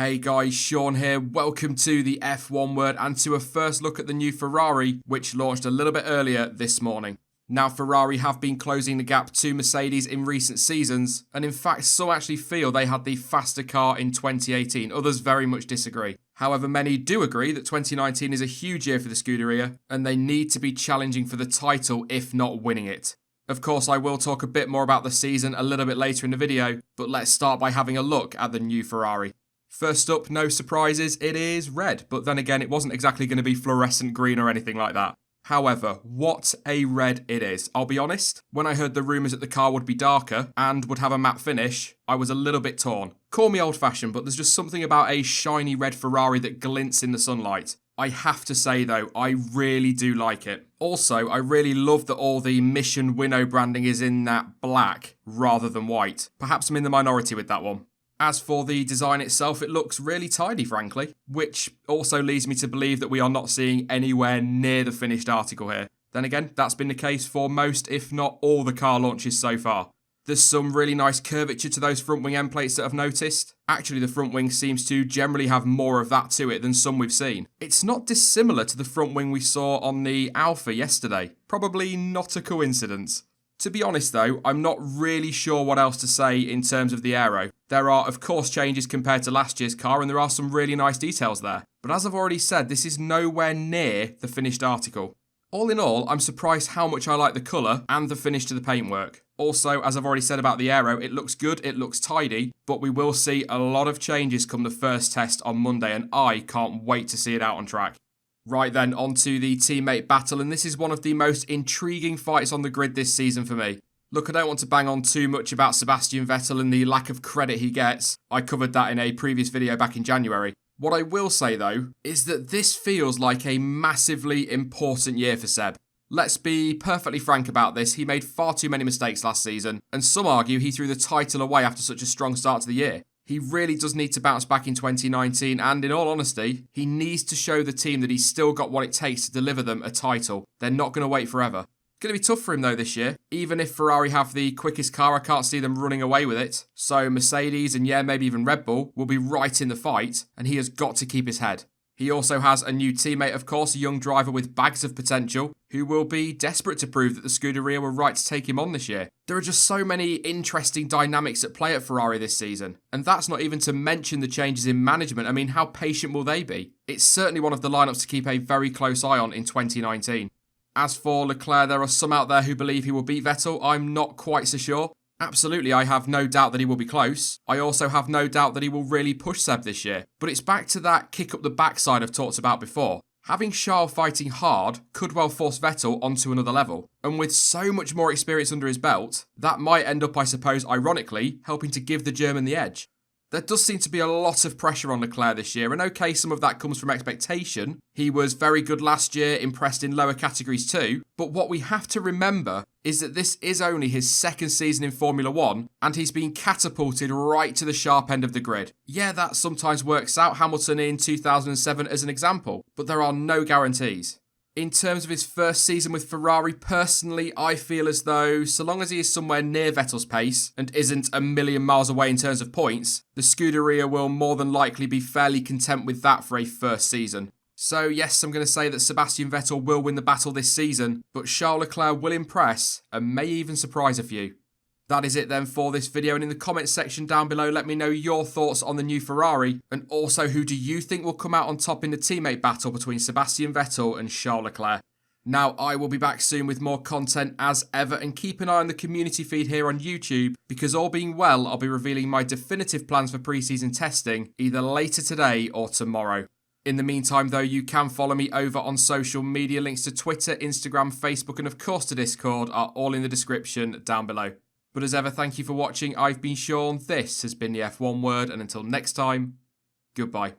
Hey guys, Sean here. Welcome to the F1 Word and to a first look at the new Ferrari, which launched a little bit earlier this morning. Now, Ferrari have been closing the gap to Mercedes in recent seasons, and in fact, some actually feel they had the faster car in 2018. Others very much disagree. However, many do agree that 2019 is a huge year for the Scuderia, and they need to be challenging for the title, if not winning it. Of course, I will talk a bit more about the season a little bit later in the video, but let's start by having a look at the new Ferrari. First up, no surprises, it is red, but then again, it wasn't exactly going to be fluorescent green or anything like that. However, what a red it is. I'll be honest, when I heard the rumours that the car would be darker and would have a matte finish, I was a little bit torn. Call me old-fashioned, but there's just something about a shiny red Ferrari that glints in the sunlight. I have to say though, I really do like it. Also, I really love that all the Mission Winnow branding is in that black rather than white. Perhaps I'm in the minority with that one. As for the design itself, it looks really tidy, frankly, which also leads me to believe that we are not seeing anywhere near the finished article here. Then again, that's been the case for most, if not all, the car launches so far. There's some really nice curvature to those front wing end plates that I've noticed. Actually, the front wing seems to generally have more of that to it than some we've seen. It's not dissimilar to the front wing we saw on the Alpha yesterday. Probably not a coincidence. To be honest though, I'm not really sure what else to say in terms of the aero. There are of course changes compared to last year's car and there are some really nice details there. But as I've already said, this is nowhere near the finished article. All in all, I'm surprised how much I like the colour and the finish to the paintwork. Also, as I've already said about the aero, it looks good, it looks tidy, but we will see a lot of changes come the first test on Monday and I can't wait to see it out on track. Right then, on to the teammate battle, and this is one of the most intriguing fights on the grid this season for me. Look, I don't want to bang on too much about Sebastian Vettel and the lack of credit he gets. I covered that in a previous video back in January. What I will say though, is that this feels like a massively important year for Seb. Let's be perfectly frank about this, he made far too many mistakes last season, and some argue he threw the title away after such a strong start to the year. He really does need to bounce back in 2019 and in all honesty, he needs to show the team that he's still got what it takes to deliver them a title. They're not going to wait forever. Going to be tough for him though this year. Even if Ferrari have the quickest car, I can't see them running away with it. So Mercedes and yeah, maybe even Red Bull will be right in the fight and he has got to keep his head. He also has a new teammate, of course, a young driver with bags of potential, who will be desperate to prove that the Scuderia were right to take him on this year. There are just so many interesting dynamics at play at Ferrari this season, and that's not even to mention the changes in management. I mean, how patient will they be? It's certainly one of the lineups to keep a very close eye on in 2019. As for Leclerc, there are some out there who believe he will beat Vettel. I'm not quite so sure. Absolutely, I have no doubt that he will be close. I also have no doubt that he will really push Seb this year. But it's back to that kick up the backside I've talked about before. Having Charles fighting hard could well force Vettel onto another level. And with so much more experience under his belt, that might end up, I suppose, ironically, helping to give the German the edge. There does seem to be a lot of pressure on Leclerc this year, and okay, some of that comes from expectation. He was very good last year, impressed in lower categories too, but what we have to remember is that this is only his second season in Formula 1, and he's been catapulted right to the sharp end of the grid. Yeah, that sometimes works out, Hamilton in 2007 as an example, but there are no guarantees. In terms of his first season with Ferrari, personally, I feel as though, so long as he is somewhere near Vettel's pace and isn't a million miles away in terms of points, the Scuderia will more than likely be fairly content with that for a first season. So yes, I'm going to say that Sebastian Vettel will win the battle this season, but Charles Leclerc will impress and may even surprise a few. That is it then for this video, and in the comments section down below let me know your thoughts on the new Ferrari and also who do you think will come out on top in the teammate battle between Sebastian Vettel and Charles Leclerc. Now I will be back soon with more content as ever, and keep an eye on the community feed here on YouTube because all being well I'll be revealing my definitive plans for pre-season testing either later today or tomorrow. In the meantime though, you can follow me over on social media. Links to Twitter, Instagram, Facebook and of course to Discord are all in the description down below. But as ever, thank you for watching. I've been Sean, this has been the F1 Word, and until next time, goodbye.